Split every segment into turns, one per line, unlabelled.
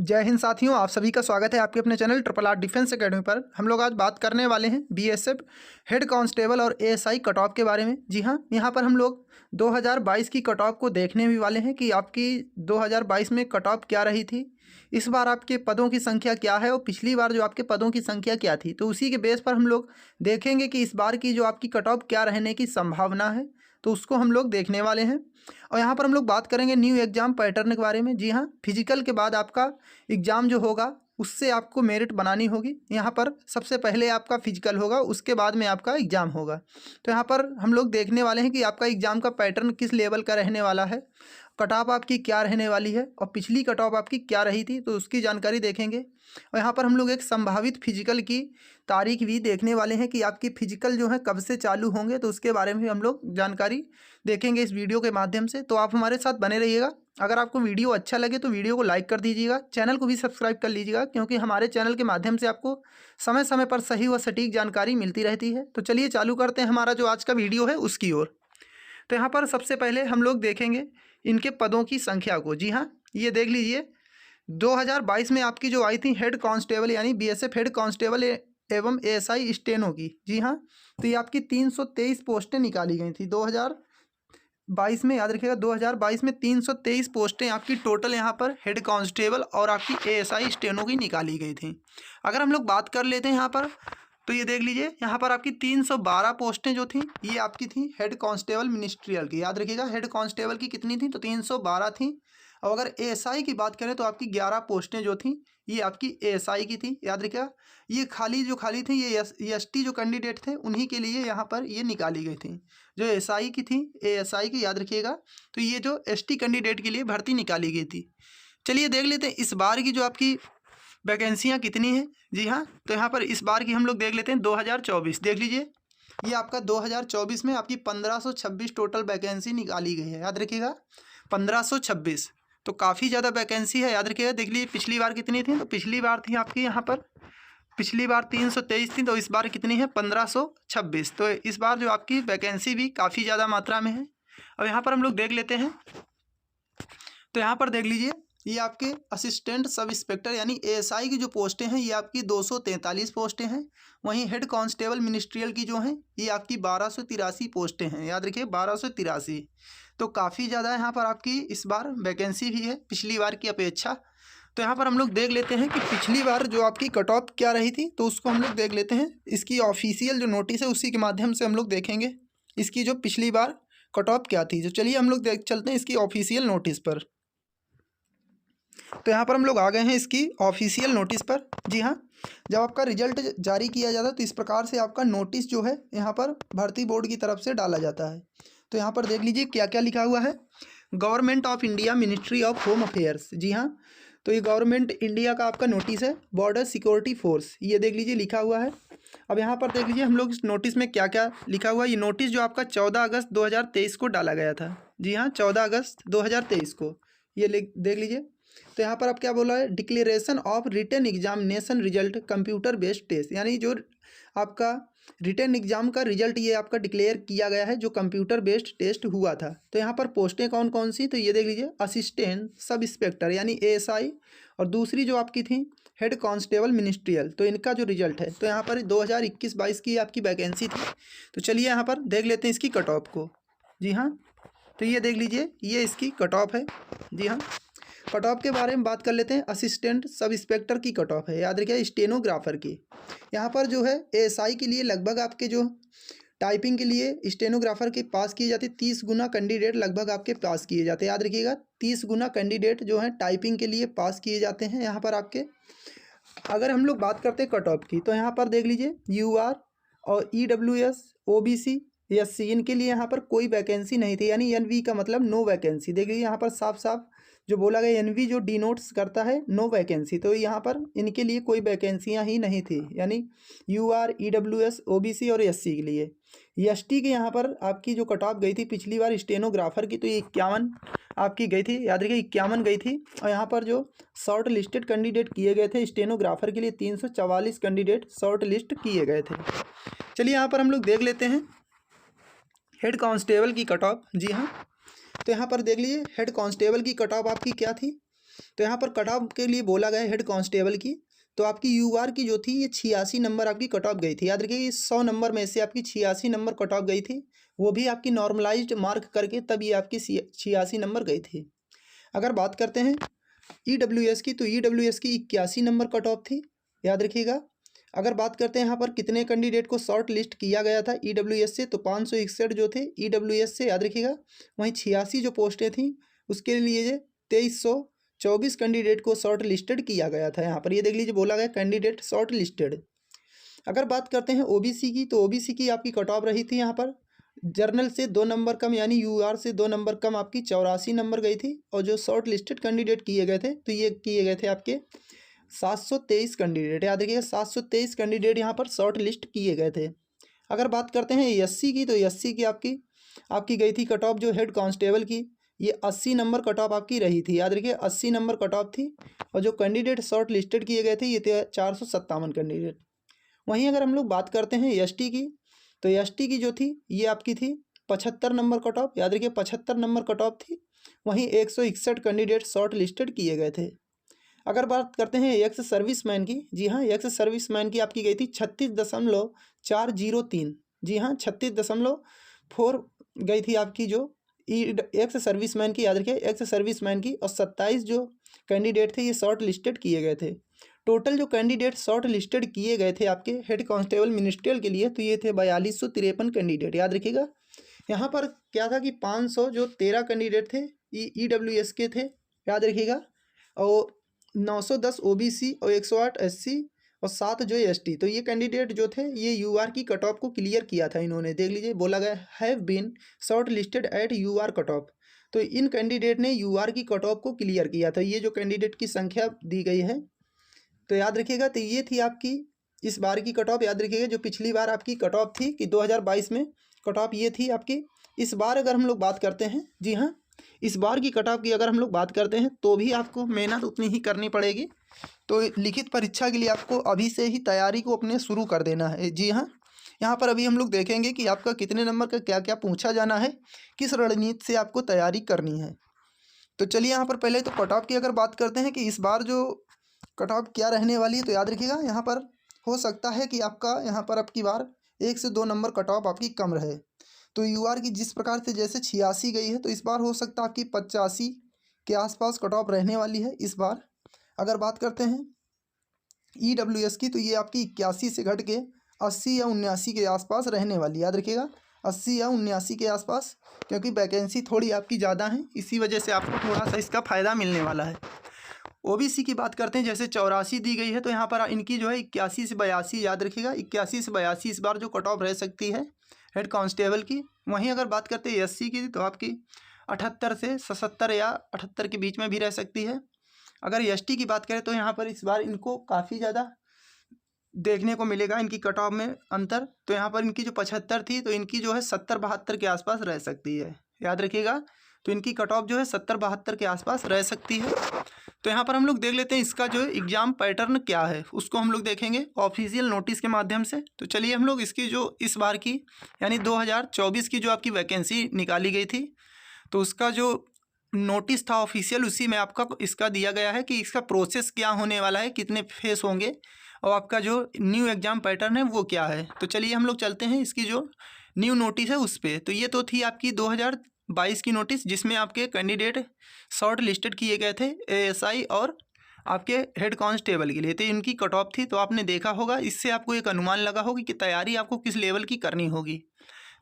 जय हिंद साथियों, आप सभी का स्वागत है आपके अपने channel triple R defence academy पर। हम लोग आज बात करने वाले हैं बीएसएफ हेड कांस्टेबल और एएसआई कट ऑफ के बारे में। जी हाँ, यहाँ पर हम लोग 2022 की कट ऑफ को देखने भी वाले हैं कि आपकी 2022 में कट ऑफ क्या रही थी, इस बार आपके पदों की संख्या क्या है और पिछली बार जो आपके पदों की संख्या क्या थी। तो उसी के बेस पर हम लोग देखेंगे कि इस बार की जो आपकी कट ऑफ क्या रहने की संभावना है, तो उसको हम लोग देखने वाले हैं। और यहाँ पर हम लोग बात करेंगे न्यू एग्ज़ाम पैटर्न के बारे में। जी हाँ, फिजिकल के बाद आपका एग्ज़ाम जो होगा उससे आपको मेरिट बनानी होगी। यहाँ पर सबसे पहले आपका फिजिकल होगा, उसके बाद में आपका एग्ज़ाम होगा। तो यहाँ पर हम लोग देखने वाले हैं कि आपका एग्ज़ाम का पैटर्न किस लेवल का रहने वाला है, कट ऑफ आपकी क्या रहने वाली है और पिछली कट ऑफ आपकी क्या रही थी, तो उसकी जानकारी देखेंगे। और यहाँ पर हम लोग एक संभावित फिजिकल की तारीख भी देखने वाले हैं कि आपकी फिजिकल जो है कब से चालू होंगे, तो उसके बारे में भी हम लोग जानकारी देखेंगे इस वीडियो के माध्यम से। तो आप हमारे साथ बने रहिएगा। अगर आपको वीडियो अच्छा लगे तो वीडियो को लाइक कर दीजिएगा, चैनल को भी सब्सक्राइब कर लीजिएगा, क्योंकि हमारे चैनल के माध्यम से आपको समय समय पर सही व सटीक जानकारी मिलती रहती है। तो चलिए चालू करते हैं हमारा जो आज का वीडियो है उसकी ओर। तो यहाँ पर सबसे पहले हम लोग देखेंगे इनके पदों की संख्या को। जी हाँ, ये देख लीजिए 2022 में आपकी जो आई थी हेड कांस्टेबल यानी बीएसएफ हेड कांस्टेबल एवं एएसआई स्टेनो की। जी हाँ, तो ये आपकी 323 पोस्टें निकाली गई थी 2022 में। याद रखिएगा 2022 में 323 पोस्टें आपकी टोटल यहाँ पर हेड कांस्टेबल और आपकी एएसआई स्टेनो की निकाली गई थी। अगर हम लोग बात कर लेते हैं यहाँ पर, तो ये देख लीजिए यहाँ पर आपकी 312 पोस्टें जो थी ये आपकी थी हेड कांस्टेबल मिनिस्ट्रियल की। याद रखिएगा हेड कांस्टेबल की कितनी थी, तो 312 थी। और अगर एएसआई की बात करें तो आपकी 11 पोस्टें जो थी ये आपकी एएसआई की थी। याद रखिएगा ये खाली थी ये एसटी जो कैंडिडेट थे उन्हीं के लिए यहाँ पर ये निकाली गई थी। जो एएसआई की थी, एएसआई की याद रखिएगा, तो ये जो एसटी कैंडिडेट के लिए भर्ती निकाली गई थी। चलिए देख लेते हैं इस बार की जो आपकी वैकेंसियाँ कितनी हैं। जी हाँ, तो यहाँ पर इस बार की हम लोग देख लेते हैं 2024। देख लीजिए ये आपका 2024 में आपकी 1526 टोटल वैकेंसी निकाली गई है। याद रखिएगा 1526, तो काफ़ी ज़्यादा वैकेंसी है। याद रखिएगा देख लीजिए पिछली बार कितनी थी, तो पिछली बार थी आपकी यहाँ पर, पिछली बार 323 थी, तो इस बार कितनी है 1526। तो इस बार जो आपकी वैकेंसी भी काफ़ी ज़्यादा मात्रा में है। अब यहाँ पर हम लोग देख लेते हैं, तो यहाँ पर देख लीजिए ये आपके असिस्टेंट सब इंस्पेक्टर यानी एएसआई की जो पोस्टें हैं ये आपकी 243 पोस्टें हैं। वहीं हेड कांस्टेबल मिनिस्ट्रियल की जो हैं ये आपकी 1283 पोस्टें हैं। याद रखिए 1283, तो काफ़ी ज़्यादा यहाँ पर आपकी इस बार वैकेंसी भी है पिछली बार की अपेक्षा। तो यहाँ पर हम लोग देख लेते हैं कि पिछली बार जो आपकी कट ऑफ क्या रही थी, तो उसको हम लोग देख लेते हैं। इसकी ऑफिशियल जो नोटिस है उसी के माध्यम से हम लोग देखेंगे इसकी जो पिछली बार कट ऑफ क्या थी। तो चलिए हम लोग देख चलते हैं इसकी ऑफिशियल नोटिस पर। तो यहाँ पर हम लोग आ गए हैं इसकी ऑफिशियल नोटिस पर। जी हाँ, जब आपका रिजल्ट जारी किया जाता है तो इस प्रकार से आपका नोटिस जो है यहाँ पर भर्ती बोर्ड की तरफ से डाला जाता है। तो यहाँ पर देख लीजिए क्या क्या लिखा हुआ है। Government of India, ministry of home affairs. जी हाँ, तो ये गवर्नमेंट इंडिया का आपका नोटिस है, बॉर्डर सिक्योरिटी फोर्स, ये देख लीजिए लिखा हुआ है। अब यहाँ पर देख लीजिए हम लोग इस नोटिस में क्या क्या लिखा हुआ है। ये नोटिस जो आपका 14 अगस्त 2023 को डाला गया था। जी हाँ, 14 अगस्त 2023 को ये देख लीजिए। तो यहाँ पर आप क्या बोला है, declaration of written examination result computer based test, यानी जो आपका रिटन एग्जाम का रिजल्ट ये आपका डिक्लेयर किया गया है जो कंप्यूटर बेस्ड टेस्ट हुआ था। तो यहाँ पर पोस्टें कौन कौन सी, तो ये देख लीजिए असिस्टेंट सब इंस्पेक्टर यानी एएसआई, और दूसरी जो आपकी थी हेड कांस्टेबल मिनिस्ट्रियल। तो इनका जो रिजल्ट है, तो यहाँ पर 2021-22 की आपकी वैकेंसी थी। तो चलिए यहाँ पर देख लेते हैं इसकी कट ऑफ को। जी हाँ, तो ये देख लीजिए ये इसकी कट ऑफ है। जी हाँ, कट ऑफ के बारे में बात कर लेते हैं। असिस्टेंट सब इंस्पेक्टर की कट ऑफ है, याद रखिए स्टेनोग्राफर की। यहाँ पर जो है एएसआई के लिए लगभग आपके जो टाइपिंग के लिए स्टेनोग्राफर के पास किए जाते 30 गुना कैंडिडेट लगभग आपके पास किए जाते हैं। याद रखिएगा 30 गुना कैंडिडेट जो है टाइपिंग के लिए पास किए जाते हैं यहाँ पर आपके। अगर हम लोग बात करते हैं कट ऑफ की, तो यहाँ पर देख लीजिए यूआर और ईडब्ल्यूएस, ओबीसी, एससी, इनके लिए यहाँ पर कोई वैकेंसी नहीं थी, यानी एनवी का मतलब नो वैकेंसी। देखिए यहाँ पर साफ साफ जो बोला गया, एनवी जो डिनोट्स करता है नो वैकेंसी, तो यहाँ पर इनके लिए कोई वैकेंसियाँ ही नहीं थी, यानी यूआर, ईडब्ल्यूएस, ओबीसी और एससी के लिए। एसटी के यहाँ पर आपकी जो कट ऑफ गई थी पिछली बार स्टेनोग्राफर की, तो ये 51 आपकी गई थी। याद रखिए 51 गई थी। और यहाँ पर जो शॉर्ट लिस्टेड कैंडिडेट किए गए थे स्टेनोग्राफर के लिए 344 कैंडिडेट शॉर्ट लिस्ट किए गए थे। चलिए यहाँ पर हम लोग देख लेते हैं हेड कांस्टेबल की कट ऑफ। जी हाँ, तो यहाँ पर देख लीजिए हेड कांस्टेबल की कट ऑफ आपकी क्या थी, तो यहाँ पर कट ऑफ के लिए बोला गया हेड कांस्टेबल की, तो आपकी यूआर की जो थी ये 86 नंबर आपकी कट ऑफ गई थी। याद रखिए 100 नंबर में से आपकी 86 नंबर कट ऑफ गई थी, वो भी आपकी नॉर्मलाइज्ड मार्क करके तब ये आपकी 86 नंबर गई थी। अगर बात करते हैं ईडब्ल्यूएस की, तो ईडब्ल्यूएस की 81 नंबर कट ऑफ थी, याद रखिएगा। अगर बात करते हैं यहाँ पर कितने कैंडिडेट को शॉर्ट लिस्ट किया गया था ईडब्ल्यूएस से, तो 561 जो थे ईडब्ल्यूएस से, याद रखिएगा। वहीं 86 जो पोस्टें थी उसके लिए 2324 कैंडिडेट को शॉर्ट लिस्टेड किया गया था। यहाँ पर ये देख लीजिए बोला गया कैंडिडेट शॉर्ट लिस्टेड। अगर बात करते हैं ओबीसी की, तो ओबीसी की आपकी कट ऑफ रही थी यहाँ पर जर्नल से 2 नंबर कम, यानी यूआर से 2 नंबर कम आपकी 84 नंबर गई थी। और जो शॉर्ट लिस्टेड कैंडिडेट किए गए थे, तो ये किए गए थे आपके 723 कैंडिडेट। याद रखिएगा 723 कैंडिडेट यहाँ पर शॉर्ट लिस्ट किए गए थे। अगर बात करते हैं एससी की, तो एससी की आपकी गई थी कट ऑफ जो हेड कांस्टेबल की, ये 80 नंबर कट ऑफ आपकी रही थी। याद रखिए 80 नंबर कट ऑफ थी। और जो कैंडिडेट शॉर्ट लिस्टेड किए गए थे ये थे 457 कैंडिडेट। वहीं अगर हम लोग बात करते हैं एसटी की, तो एसटी की जो थी ये आपकी थी 75 नंबर कट ऑफ। याद रखिए 75 नंबर कट ऑफ थी। वहीं 161 कैंडिडेट शॉर्ट लिस्टेड किए गए थे। अगर बात करते हैं एक्स सर्विसमैन की, जी हाँ एक्स सर्विसमैन की आपकी गई थी 36.403। जी हाँ 36.4 गई थी आपकी जो एक्स सर्विसमैन की। याद रखिए एक्स सर्विसमैन की। और 27 जो कैंडिडेट थे ये शॉर्ट लिस्टेड किए गए थे। टोटल जो कैंडिडेट शॉर्ट लिस्टेड किए गए थे आपके हेड कांस्टेबल मिनिस्ट्रियल के लिए, तो ये थे 4253 कैंडिडेट। याद रखिएगा यहाँ पर क्या था कि 513 कैंडिडेट थे ईडब्ल्यूएस के थे, याद रखिएगा। और 910 ओबीसी और 108 एससी और 7 जो एसटी। तो ये कैंडिडेट जो थे ये यूआर की कट ऑफ को क्लियर किया था इन्होंने। देख लीजिए बोला गया have been short listed at UR cut off. तो इन कैंडिडेट ने यूआर की कट ऑफ को क्लियर किया था। ये जो कैंडिडेट की संख्या दी गई है, तो याद रखिएगा। तो ये थी आपकी इस बार की कट ऑफ। याद रखिएगा जो पिछली बार आपकी कट ऑफ थी कि 2022 में कट ऑफ ये थी आपकी। इस बार अगर हम लोग बात करते हैं, जी हाँ इस बार की कट ऑफ की अगर हम लोग बात करते हैं, तो भी आपको मेहनत उतनी ही करनी पड़ेगी। तो लिखित परीक्षा के लिए आपको अभी से ही तैयारी को अपने शुरू कर देना है। जी हाँ यहाँ पर अभी हम लोग देखेंगे कि आपका कितने नंबर का क्या क्या पूछा जाना है, किस रणनीति से आपको तैयारी करनी है। तो चलिए यहाँ पर पहले तो कट ऑफ की अगर बात करते हैं कि इस बार जो कट ऑफ क्या रहने वाली है, तो याद रखिएगा यहाँ पर हो सकता है कि आपका यहाँ पर आपकी बार 1 से 2 नंबर कट ऑफ आपकी कम रहे। तो यूआर की जिस प्रकार से जैसे 86 गई है, तो इस बार हो सकता है आपकी 85 के आसपास कट ऑफ रहने वाली है इस बार। अगर बात करते हैं ईडब्ल्यूएस की, तो ये आपकी 81 से घट के 80 या 79 के आसपास रहने वाली। याद रखिएगा 80 या 79 के आसपास, क्योंकि वैकेंसी थोड़ी आपकी ज़्यादा है, इसी वजह से आपको थोड़ा सा इसका फ़ायदा मिलने वाला है। ओबीसी की बात करते हैं, जैसे 84 दी गई है, तो यहाँ पर इनकी जो है 81 से 82, याद रखिएगा 81 से 82 इस बार जो कट ऑफ रह सकती है हेड कांस्टेबल की। वहीं अगर बात करते हैं एससी की, तो आपकी 78 से 77 या 78 के बीच में भी रह सकती है। अगर एसटी की बात करें, तो यहाँ पर इस बार इनको काफ़ी ज़्यादा देखने को मिलेगा इनकी कट ऑफ में अंतर। तो यहाँ पर इनकी जो 75 थी, तो इनकी जो है 70-72 के आसपास रह सकती है। याद रखिएगा तो इनकी कट ऑफ जो है 70-72 के आसपास रह सकती है। तो यहाँ पर हम लोग देख लेते हैं इसका जो एग्ज़ाम पैटर्न क्या है, उसको हम लोग देखेंगे ऑफिशियल नोटिस के माध्यम से। तो चलिए हम लोग इसकी जो इस बार की यानी 2024 की जो आपकी वैकेंसी निकाली गई थी, तो उसका जो नोटिस था ऑफिशियल, उसी में आपका इसका दिया गया है कि इसका प्रोसेस क्या होने वाला है, कितने फेस होंगे, और आपका जो न्यू एग्ज़ाम पैटर्न है वो क्या है। तो चलिए हम लोग चलते हैं इसकी जो न्यू नोटिस है उस पर। तो ये तो थी आपकी 2022 की नोटिस, जिसमें आपके कैंडिडेट शॉर्ट लिस्टेड किए गए थे एएसआई और आपके हेड कांस्टेबल के लिए। तो इनकी कट ऑफ थी, तो आपने देखा होगा, इससे आपको एक अनुमान लगा होगा कि तैयारी आपको किस लेवल की करनी होगी।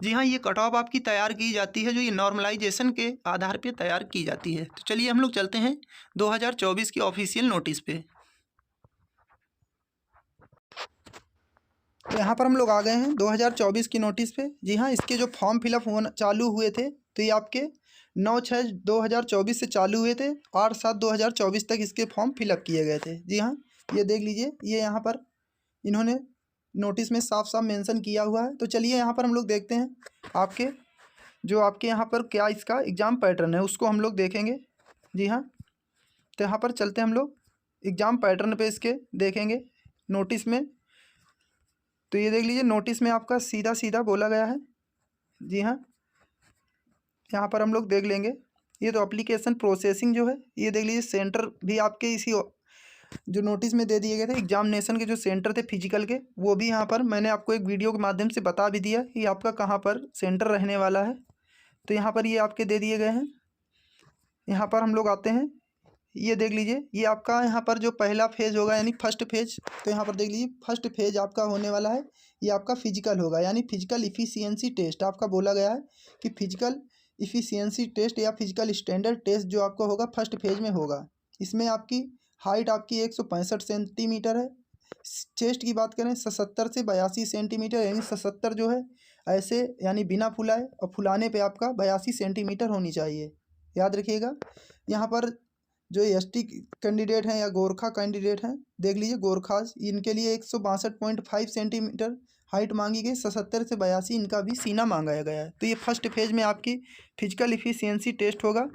जी हाँ, ये कट ऑफ आपकी तैयार की जाती है, जो ये नॉर्मलाइजेशन के आधार पे तैयार की जाती है। तो चलिए हम लोग चलते हैं 2024 की ऑफिशियल नोटिस पे। तो यहाँ पर हम लोग आ गए हैं 2024 की नोटिस पे। जी हाँ, इसके जो फॉर्म फिलअप होना चालू हुए थे, तो ये आपके 9/6/2024 से चालू हुए थे, 8/7/2024 तक इसके फॉर्म फिलअप किए गए थे। जी हाँ, ये देख लीजिए, ये यहाँ पर इन्होंने नोटिस में साफ साफ मेंशन किया हुआ है। तो चलिए यहाँ पर हम लोग देखते हैं आपके यहाँ पर क्या इसका एग्ज़ाम पैटर्न है, उसको हम लोग देखेंगे। जी हाँ, तो यहाँ पर चलते हैं हम लोग एग्ज़ाम पैटर्न पे इसके देखेंगे नोटिस में। तो ये देख लीजिए, नोटिस में आपका सीधा सीधा बोला गया है। जी हाँ, यहाँ पर हम लोग देख लेंगे ये तो एप्लीकेशन प्रोसेसिंग जो है ये देख लीजिए, सेंटर भी आपके इसी जो नोटिस में दे दिए गए थे एग्जामिनेशन के जो सेंटर थे फिजिकल के, वो भी यहाँ पर मैंने आपको एक वीडियो के माध्यम से बता भी दिया कि आपका कहाँ पर सेंटर रहने वाला है। तो यहाँ पर ये आपके दे दिए गए हैं। यहाँ पर हम लोग आते हैं, ये देख लीजिए, ये आपका यहाँ पर जो पहला फेज होगा यानी फर्स्ट फेज, तो यहाँ पर देख लीजिए फर्स्ट फेज आपका होने वाला है, ये आपका फिजिकल होगा यानी फिजिकल इफ़िशियंसी टेस्ट। आपका बोला गया है कि फिजिकल इफ़िशियंसी टेस्ट या फिजिकल स्टैंडर्ड टेस्ट जो आपका होगा फर्स्ट फेज में होगा। इसमें आपकी हाइट आपकी 165 सेंटीमीटर है। चेस्ट की बात करें 77 से 82 सेंटीमीटर, यानी 77 जो है ऐसे यानी बिना फुलाए, और फुलाने पे आपका 82 सेंटीमीटर होनी चाहिए, याद रखिएगा। यहाँ पर जो एसटी कैंडिडेट हैं या गोरखा कैंडिडेट हैं, देख लीजिए गोरखास, इनके लिए 162.5 सेंटीमीटर हाइट मांगी गई, 77 से 82 इनका भी सीना मांगा गया है। तो ये फर्स्ट फेज में आपकी फिजिकल इफ़िशियंसी टेस्ट होगा।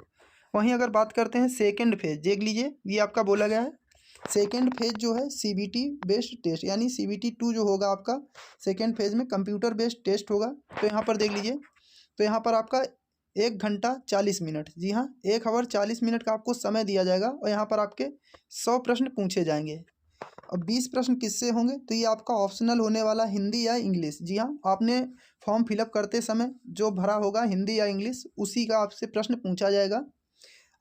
वहीं अगर बात करते हैं सेकंड फेज, देख लीजिए ये आपका बोला गया है सेकंड फेज जो है सीबीटी बेस्ड टेस्ट, यानी सीबीटी 2 जो होगा आपका सेकंड फेज में कंप्यूटर बेस्ड टेस्ट होगा। तो यहाँ पर देख लीजिए, तो यहाँ पर आपका 1 घंटा 40 मिनट, जी हाँ 1 आवर 40 मिनट का आपको समय दिया जाएगा, और यहाँ पर आपके 100 प्रश्न पूछे जाएंगे। अब 20 प्रश्न किससे होंगे, तो ये आपका ऑप्शनल होने वाला हिंदी या इंग्लिश। जी हाँ, आपने फॉर्म फिलअप करते समय जो भरा होगा हिंदी या इंग्लिश, उसी का आपसे प्रश्न पूछा जाएगा।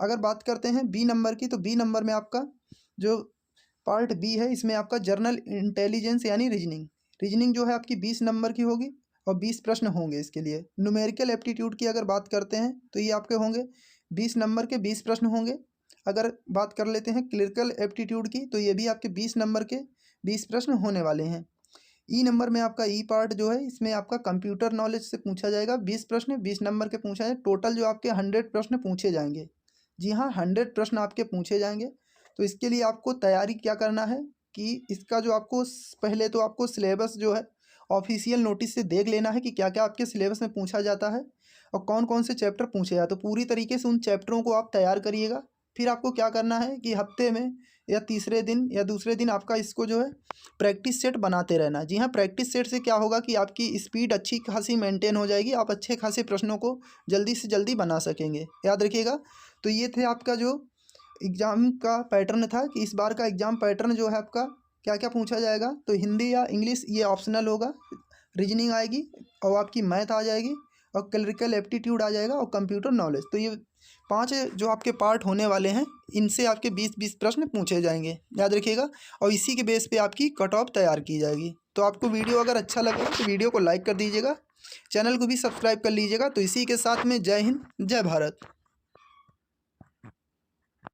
अगर बात करते हैं बी नंबर की, तो बी नंबर में आपका जो पार्ट बी है, इसमें आपका जर्नल इंटेलिजेंस यानी रीजनिंग जो है आपकी 20 नंबर की होगी, और 20 प्रश्न होंगे इसके लिए। न्यूमेरिकल एप्टीट्यूड की अगर बात करते हैं तो ये आपके होंगे 20 नंबर के 20 प्रश्न होंगे। अगर बात कर लेते हैं क्लरिकल एप्टीट्यूड की, तो ये भी आपके 20 नंबर के 20 प्रश्न होने वाले हैं। ई नंबर में आपका ई पार्ट जो है, इसमें आपका कंप्यूटर नॉलेज से पूछा जाएगा 20 प्रश्न, 20 नंबर के पूछा जाए। टोटल जो आपके 100 प्रश्न पूछे जाएंगे। जी हाँ, 100 प्रश्न आपके पूछे जाएंगे। तो इसके लिए आपको तैयारी क्या करना है कि इसका जो आपको पहले तो आपको सिलेबस जो है ऑफिशियल नोटिस से देख लेना है कि क्या क्या आपके सिलेबस में पूछा जाता है और कौन कौन से चैप्टर पूछे जाते। तो पूरी तरीके से उन चैप्टरों को आप तैयार करिएगा। फिर आपको क्या करना है कि हफ्ते में या तीसरे दिन या दूसरे दिन आपका इसको जो है प्रैक्टिस सेट बनाते रहना। जी हाँ, प्रैक्टिस सेट से क्या होगा कि आपकी स्पीड अच्छी खासी मेंटेन हो जाएगी, आप अच्छे खासे प्रश्नों को जल्दी से जल्दी बना सकेंगे, याद रखिएगा। तो ये थे आपका जो एग्ज़ाम का पैटर्न था कि इस बार का एग्ज़ाम पैटर्न जो है आपका क्या क्या पूछा जाएगा। तो हिंदी या इंग्लिश ये ऑप्शनल होगा, रीजनिंग आएगी और आपकी मैथ आ जाएगी, और क्लरिकल एप्टीट्यूड आ जाएगा, और कंप्यूटर नॉलेज। तो ये 5 जो आपके पार्ट होने वाले हैं, इनसे आपके 20-20 प्रश्न पूछे जाएंगे, याद रखिएगा। और इसी के बेस पे आपकी कट ऑफ तैयार की जाएगी। तो आपको वीडियो अगर अच्छा लगे तो वीडियो को लाइक कर दीजिएगा, चैनल को भी सब्सक्राइब कर लीजिएगा। तो इसी के साथ में जय हिंद, जय भारत।